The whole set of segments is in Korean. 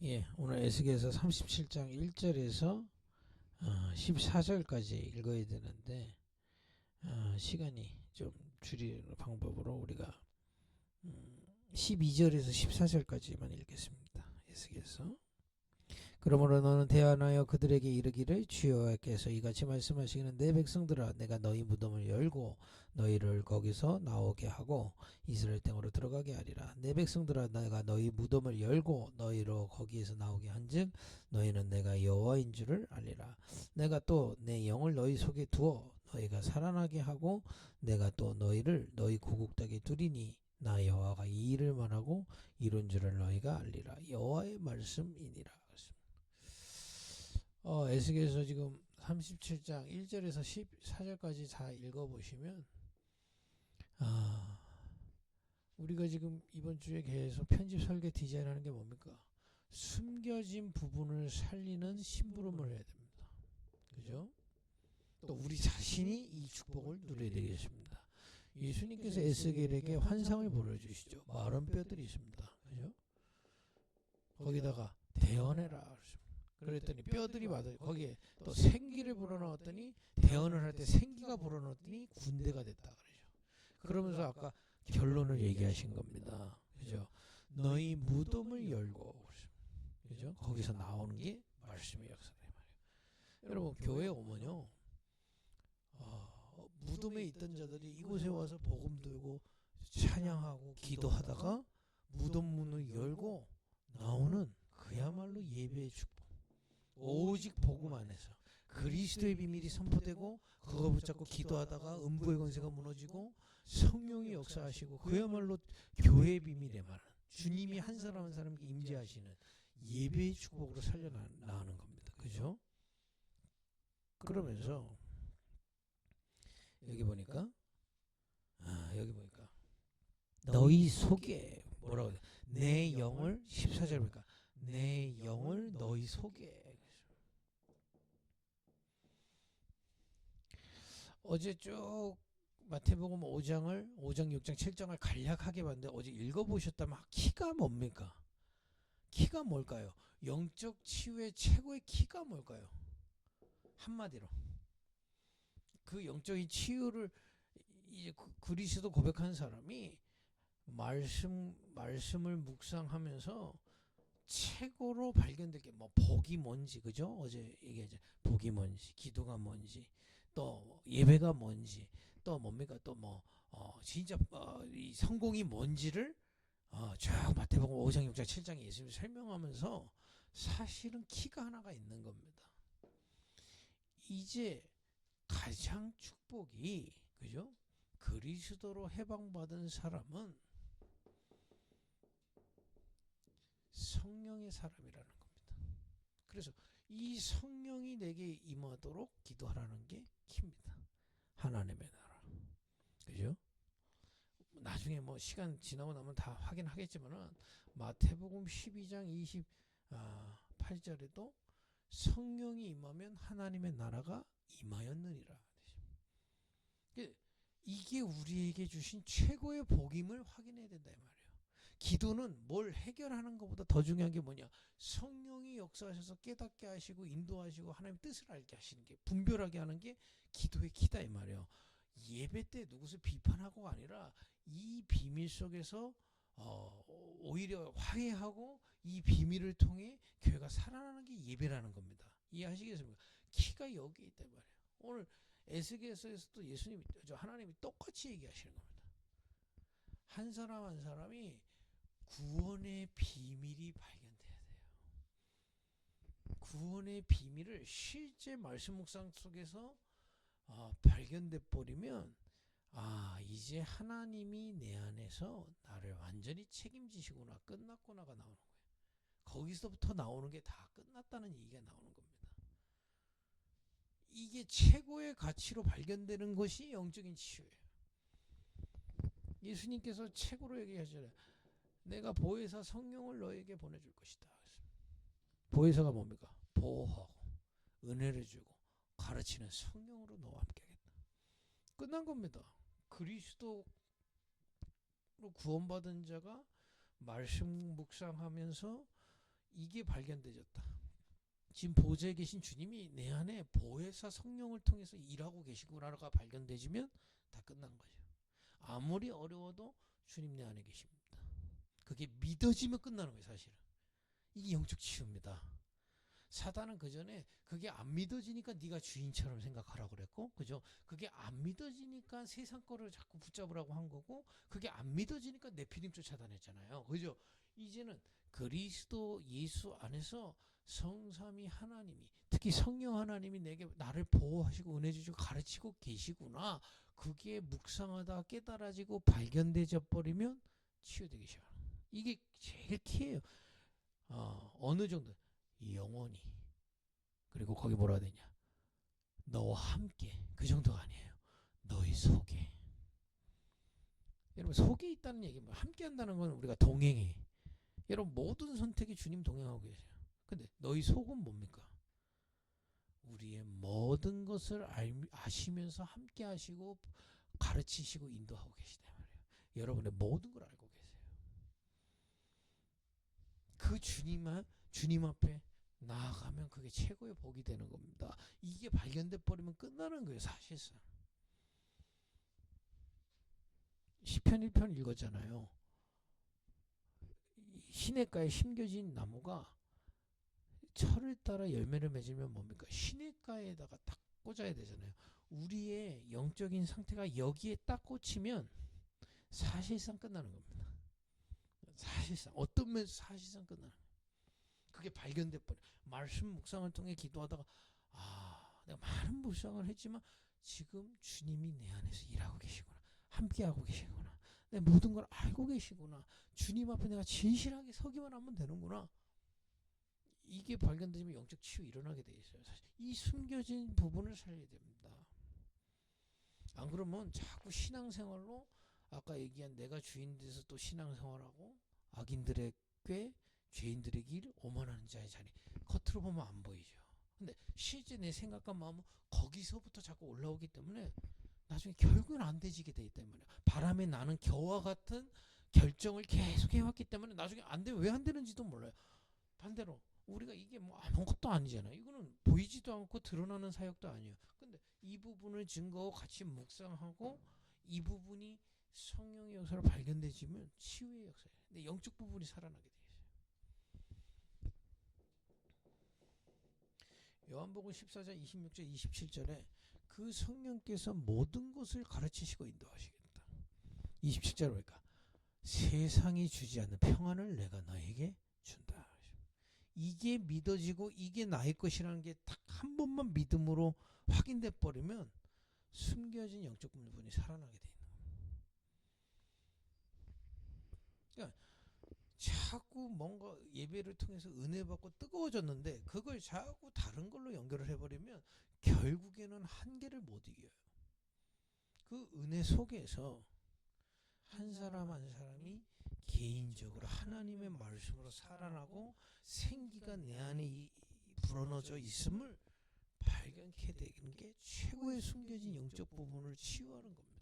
예, 오늘 에스겔서 37장 1절에서 14절까지 읽어야 되는데 시간이 좀 줄이는 방법으로 우리가 12절에서 14절까지만 읽겠습니다. 에스겔서. 그러므로 너는 대언하여 그들에게 이르기를 주여께서 이같이 말씀하시기는 내 백성들아 내가 너희 무덤을 열고 너희를 거기서 나오게 하고 이스라엘 땅으로 들어가게 하리라. 내 백성들아 내가 너희 무덤을 열고 너희로 거기에서 나오게 한즉 너희는 내가 여호와인 줄을 알리라. 내가 또 내 영을 너희 속에 두어 너희가 살아나게 하고 내가 또 너희를 너희 고국 땅에 두리니 나 여호와가 이 일을 말하고 이룬 줄을 너희가 알리라. 여호와의 말씀이니라. 에스겔서 지금 37장 1절에서 14절까지 다 읽어보시면 우리가 지금 이번 주에 계속 편집 설계 디자인하는 게 뭡니까? 숨겨진 부분을 살리는 심부름을 해야 됩니다. 그죠? 또 우리 자신이 이 축복을 누려야 되겠습니다. 예수님께서 에스겔에게 환상을 보여주시죠. 마른 뼈들이 있습니다. 그죠? 거기다가 대언해라. 그랬더니 뼈들이 맞아요. 거기에 또 생기를 불어넣었더니 대언을 할 때 생기가 불어넣었더니 군대가 됐다 그러죠. 그러면서 아까 결론을 얘기하신 겁니다. 그죠? 너희 무덤을 열고 그죠? 거기서 나오는 게 말씀의 역사다 말이에요. 여러분 교회 오면요. 무덤에 있던 자들이 이곳에 와서 복음 들고 찬양하고 기도하다가 무덤 문을 열고 나오는 그야말로 예배의 축복. 오직 복음 안에서 그리스도의 비밀이 선포되고 그거 붙잡고 기도하다가 음부의 권세가 무너지고 성령이 역사하시고 그야말로 교회의 비밀에 말하는 주님이 한 사람 한 사람에게 임재하시는 예배의 축복으로 살려나가는 겁니다. 그죠? 그러면서 여기 보니까 너희 속에 뭐라고 해야 돼? 내 영을 14절 보니까 내 영을 너희 속에 어제 쭉 마태복음 5장 6장 7장을 간략하게 봤는데 어제 읽어보셨다면 키가 뭡니까? 키가 뭘까요? 영적 치유의 최고의 키가 뭘까요? 한마디로 그 영적인 치유를 이제 그리스도 고백한 사람이 말씀을 묵상하면서 최고로 발견될 게 뭐 복이 뭔지 그죠? 어제 얘기하죠. 복이 뭔지, 기도가 뭔지, 또 예배가 뭔지, 또 뭡니까? 또 뭐 진짜 이 성공이 뭔지를 쭉 마태복음 5장, 6장, 7장에 예수님이 설명하면서 사실은 키가 하나가 있는 겁니다. 이제 가장 축복이 그죠? 그리스도로 해방받은 사람은 성령의 사람이라는 겁니다. 그래서 이 성령이 내게 임하도록 기도하라는 게 키입니다. 하나님의 나라. 그죠? 나중에 뭐 시간 지나고 나면 다 확인하겠지만은 마태복음 12장 28절에도 성령이 임하면 하나님의 나라가 임하였느니라. 이게 우리에게 주신 최고의 복임을 확인해야 된다 이 말이에요. 기도는 뭘 해결하는 것보다 더 중요한 게 뭐냐? 성령이 역사하셔서 깨닫게 하시고 인도하시고 하나님 뜻을 알게 하시는 게 분별하게 하는 게 기도의 키다 이 말이에요. 예배 때 누구를 비판하고가 아니라 이 비밀 속에서 오히려 화해하고 이 비밀을 통해 교회가 살아나는 게 예배라는 겁니다. 이해하시겠습니까? 키가 여기 있단 말이에요. 오늘 에스겔서에서도 예수님이 하나님이 똑같이 얘기하시는 겁니다. 한 사람 한 사람이 구원의 비밀이 발견돼야 돼요. 구원의 비밀을 실제 말씀 묵상 속에서 발견돼 버리면 이제 하나님이 내 안에서 나를 완전히 책임지시구나 끝났구나가 나오는 거예요. 거기서부터 나오는 게 다 끝났다는 얘기가 나오는 겁니다. 이게 최고의 가치로 발견되는 것이 영적인 치유예요. 예수님께서 최고로 얘기하잖아요. 내가 보혜사 성령을 너에게 보내줄 것이다. 보혜사가 뭡니까? 보호하고 은혜를 주고 가르치는 성령으로 너와 함께 하겠다. 끝난 겁니다. 그리스도로 구원받은 자가 말씀 묵상하면서 이게 발견되졌다. 지금 보좌에 계신 주님이 내 안에 보혜사 성령을 통해서 일하고 계시구나가 발견되지면 다 끝난 거죠. 아무리 어려워도 주님 내 안에 계십니다. 그게 믿어지면 끝나는 거예요, 사실은. 이게 영적 치유입니다. 사단은 그 전에 그게 안 믿어지니까 네가 주인처럼 생각하라고 그랬고, 그죠? 그게 안 믿어지니까 세상 거를 자꾸 붙잡으라고 한 거고, 그게 안 믿어지니까 네피림 쫓아다녔잖아요, 그죠? 이제는 그리스도 예수 안에서 성삼위 하나님이, 특히 성령 하나님이 내게 나를 보호하시고 은혜 주시고 가르치고 계시구나, 그게 묵상하다 깨달아지고 발견되져 버리면 치유되기 시작합니다. 이게 제일 키예요. 어느 정도 영원히, 그리고 거기 뭐라 되냐, 너와 함께, 그 정도가 아니에요. 너희 속에. 여러분, 속에 있다는 얘기, 함께 한다는 건 우리가 동행해. 여러분, 모든 선택이 주님 동행하고 계세요. 근데 너희 속은 뭡니까? 우리의 모든 것을 아시면서 함께 하시고 가르치시고 인도하고 계시단 말이에요. 여러분의 모든 걸 알고 계세요. 그 주님 앞에 나아가면 그게 최고의 복이 되는 겁니다. 이게 발견돼 버리면 끝나는 거예요, 사실상. 시편 1편 읽었잖아요. 시냇가에 심겨진 나무가 철을 따라 열매를 맺으면 뭡니까? 시냇가에다가 딱 꽂아야 되잖아요. 우리의 영적인 상태가 여기에 딱 꽂히면 사실상 끝나는 겁니다. 사실상 어떤 면에서 사실상 끝나는 거예요. 그게 발견돼 버려. 말씀 묵상을 통해 기도하다가 내가 많은 묵상을 했지만 지금 주님이 내 안에서 일하고 계시구나, 함께하고 계시구나, 내 모든 걸 알고 계시구나, 주님 앞에 내가 진실하게 서기만 하면 되는구나. 이게 발견되면 영적 치유 일어나게 돼 있어요. 사실 이 숨겨진 부분을 살려야 됩니다. 안 그러면 자꾸 신앙생활로 아까 얘기한 내가 주인 돼서 또 신앙생활하고 악인들의 꾀, 죄인들의 길, 오만하는 자의 자리, 겉으로 보면 안 보이죠. 근데 실제 내 생각과 마음은 거기서부터 자꾸 올라오기 때문에 나중에 결국은 안 되지게 돼 있단 말이야. 바람에 나는 겨와 같은 결정을 계속 해왔기 때문에 나중에 안 돼. 왜 안 되는지도 몰라요. 반대로 우리가 이게 뭐 아무것도 아니잖아요. 이거는 보이지도 않고 드러나는 사역도 아니에요. 근데 이 부분을 증거하고 같이 묵상하고 이 부분이 성령의 역사로 발견되지면 치유의 역사예요. 근데 영적 부분이 살아나게 돼 있어요. 요한복음 14장 26절 27절에 그 성령께서 모든 것을 가르치시고 인도하시겠다. 27절 보니까 세상이 주지 않는 평안을 내가 너에게 준다. 이게 믿어지고 이게 나의 것이라는 게 딱 한 번만 믿음으로 확인돼 버리면 숨겨진 영적 부분이 살아나게 돼 있는 거예요. 그러니까 자꾸 뭔가 예배를 통해서 은혜 받고 뜨거워졌는데 그걸 자꾸 다른 걸로 연결을 해버리면 결국에는 한계를 못 이겨요. 그 은혜 속에서 한 사람 한 사람이 개인적으로 하나님의 말씀으로 살아나고 생기가 내 안에 불어넣어져 있음을 발견케 되는 게 최고의 숨겨진 영적 부분을 치유하는 겁니다.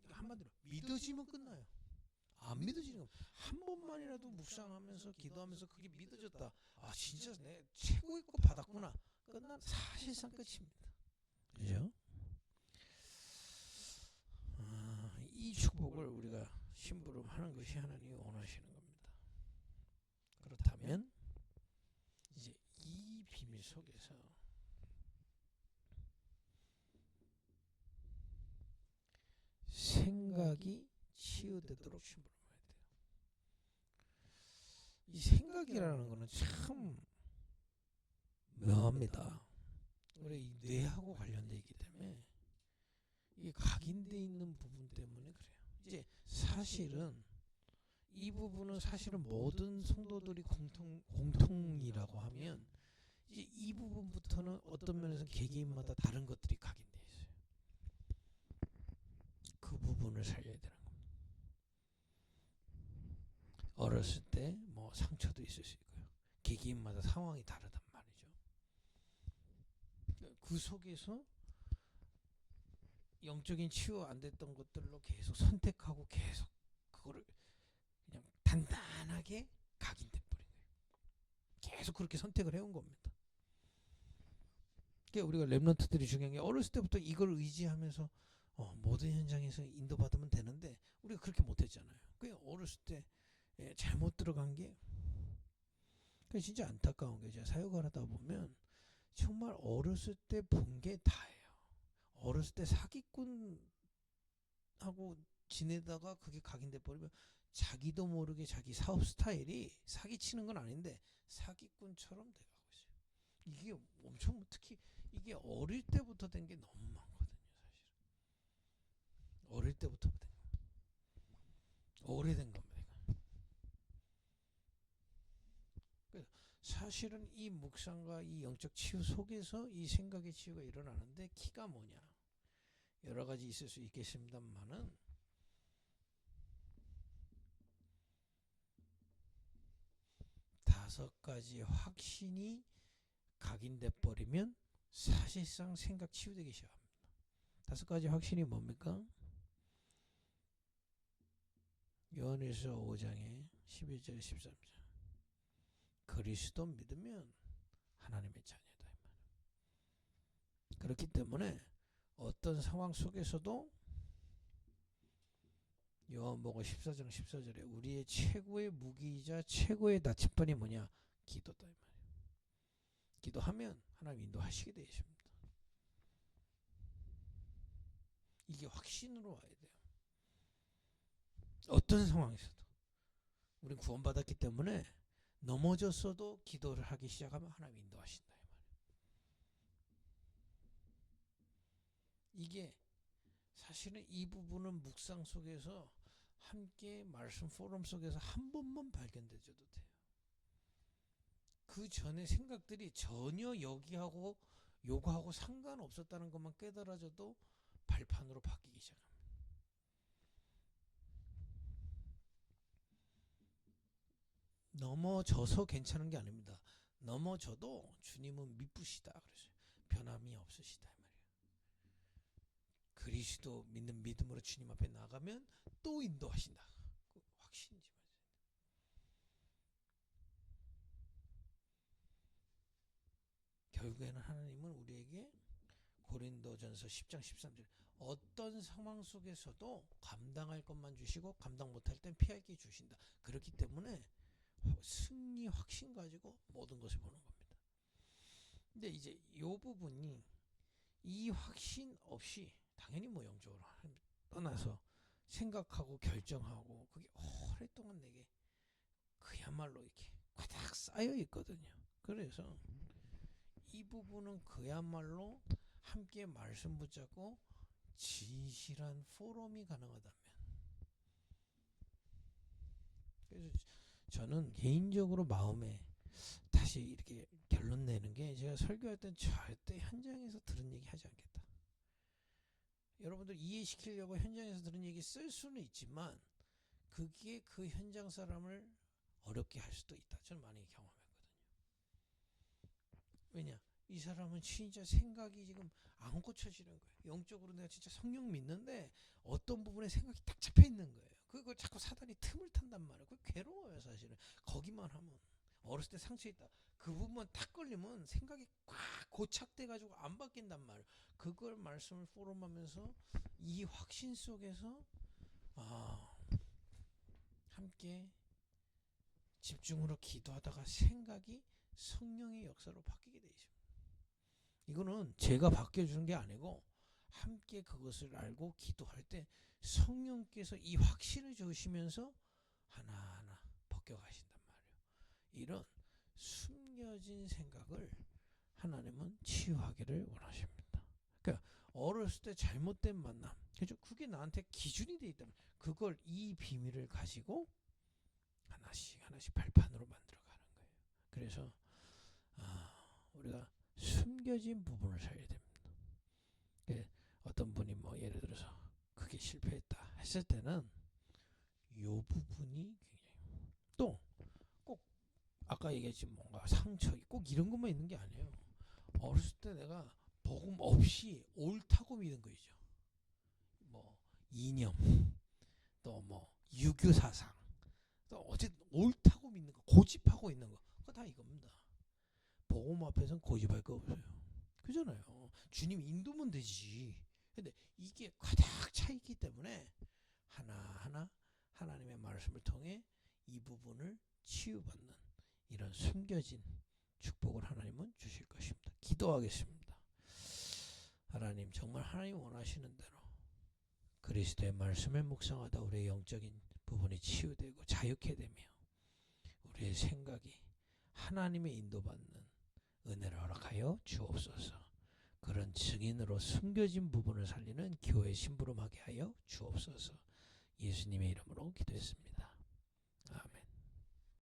한마디로 믿어지면 끝나요. 안 믿어지는 거. 한 번만이라도 묵상하면서 기도하면서 그게 믿어졌다. 진짜 내 최고의 거 받았구나. 끝난 사실상 끝입니다. 그죠? 이 축복을 우리가 심부름하는 것이 하나님이 원하시는 겁니다. 그렇다면 이제 이 비밀 속에서 생각이 치유되도록 심부름해야 돼요. 이 생각이라는 거는 참 묘합니다. 우리 이 뇌하고 관련되어 있기 때문에 이게 각인되어 있는 부분 때문에 그래요. 이제 사실은 이 부분은 사실은 모든 성도들이 공통이라고 하면 이제 이 부분부터는 어떤 면에서 개개인마다 다른 것들이 각인되어 있어요. 그 부분을 살려야 되는 겁니다. 어렸을 때 뭐 상처도 있을 수 있고요. 개개인마다 상황이 다르단 말이죠. 그 속에서 영적인 치유 안 됐던 것들로 계속 선택하고 계속 그거를 그냥 단단하게 각인돼 버린 거예요. 계속 그렇게 선택을 해온 겁니다. 그러니까 우리가 렘넌트들이 중요한 게 어렸을 때부터 이걸 의지하면서 모든 현장에서 인도받으면 되는데 우리가 그렇게 못했잖아요. 그냥 어렸을 때 잘못 들어간 게 그게 진짜 안타까운 게 제가 사역을 하다 보면 정말 어렸을 때 본 게 다예요. 어렸을 때 사기꾼하고 지내다가 그게 각인돼 버리면 자기도 모르게 자기 사업 스타일이 사기치는 건 아닌데 사기꾼처럼 돼가고 있어요. 이게 엄청 특히 이게 어릴 때부터 된 게 너무 많거든요. 사실 어릴 때부터 된 거. 오래된 겁니다. 사실은 이 묵상과 이 영적 치유 속에서 이 생각의 치유가 일어나는데 키가 뭐냐 여러 가지 있을 수 있겠습니다만은 5가지 확신이 각인돼 버리면 사실상 생각 치유되기 시작합니다. 5가지 확신이 뭡니까? 요한일서 5장에 11절 13절 그리스도 믿으면 하나님의 자녀다. 그렇기 때문에 어떤 상황 속에서도 요한복음 14장 14절에 우리의 최고의 무기이자 최고의 나침반이 뭐냐? 기도다. 기도하면 하나님 인도하시게 되어 있습니다. 이게 확신으로 와야 돼요. 어떤 상황에서도 우리는 구원받았기 때문에 넘어졌어도 기도를 하기 시작하면 하나님 인도하신다. 이게 사실은 이 부분은 묵상 속에서 함께 말씀 포럼 속에서 한 번만 발견되셔도 돼요. 그 전에 생각들이 전혀 여기하고 요거하고 상관없었다는 것만 깨달아져도 발판으로 바뀌기 시작합니다. 넘어져서 괜찮은 게 아닙니다. 넘어져도 주님은 미쁘시다 그러죠. 변함이 없으시다 말이에요. 그리스도 믿는 믿음으로 주님 앞에 나가면 또 인도하신다. 그 확신이지 말이에요. 결국에는 하나님은 우리에게 고린도전서 10장 13절 어떤 상황 속에서도 감당할 것만 주시고 감당 못할 땐 피할 게 주신다. 그렇기 때문에 승리 확신 가지고 모든 것을 보는 겁니다. 근데 이제 이 부분이 이 확신 없이 당연히 뭐 영적으로 떠나서 생각하고 결정하고 그게 오랫동안 내게 그야말로 이렇게 꽉 쌓여 있거든요. 그래서 이 부분은 그야말로 함께 말씀 붙잡고 진실한 포럼이 가능하다면 그래서 저는 개인적으로 마음에 다시 이렇게 결론 내는 게 제가 설교할 땐 절대 현장에서 들은 얘기 하지 않겠다. 여러분들 이해시키려고 현장에서 들은 얘기 쓸 수는 있지만 그게 그 현장 사람을 어렵게 할 수도 있다. 저는 많이 경험했거든요. 왜냐? 이 사람은 진짜 생각이 지금 안 고쳐지는 거예요. 영적으로 내가 진짜 성령 믿는데 어떤 부분에 생각이 딱 잡혀 있는 거예요. 그거 자꾸 사단이 틈을 탄단 말이에요. 그거 괴로워요 사실은. 거기만 하면 어렸을 때 상처 있다. 그 부분만 딱 걸리면 생각이 꽉 고착돼 가지고 안 바뀐단 말이에요. 그걸 말씀을 포럼하면서 이 확신 속에서 함께 집중으로 기도하다가 생각이 성령의 역사로 바뀌게 되어 있습니다. 이거는 제가 바뀌어주는 게 아니고 함께 그것을 알고 기도할 때 성령께서 이 확신을 주시면서 하나하나 벗겨가신단 말이에요. 이런 숨겨진 생각을 하나님은 치유하기를 원하십니다. 그러니까 어렸을 때 잘못된 만남, 그죠? 그게 나한테 기준이 돼 있다면 그걸 이 비밀을 가지고 하나씩 하나씩 발판으로 만들어가는 거예요. 그래서 우리가 숨겨진 부분을 살려야 됩니다. 어떤 분이 뭐 예를 들어서 그게 실패했다 했을 때는 요 부분이 굉장히 또 꼭 아까 얘기했지 뭔가 상처 꼭 이런 것만 있는 게 아니에요. 어렸을 때 내가 복음 없이 옳다고 믿은 거죠. 이념, 또 뭐 유교 사상, 또 어쨌든 옳다고 믿는 거, 고집하고 있는 거, 그거 다 이겁니다. 복음 앞에서는 고집할 거 없어요. 그잖아요. 주님 인도면 되지. 근데 이게 가득 차 있기 때문에 하나하나 하나님의 말씀을 통해 이 부분을 치유받는 이런 숨겨진 축복을 하나님은 주실 것입니다. 기도하겠습니다. 하나님, 정말 하나님 원하시는 대로 그리스도의 말씀을 묵상하다 우리의 영적인 부분이 치유되고 자유케 되며 우리의 생각이 하나님의 인도받는 은혜를 허락하여 주옵소서. 그런 증인으로 숨겨진 부분을 살리는 교회 심부름하게 하여 주옵소서. 예수님의 이름으로 기도했습니다. 아멘.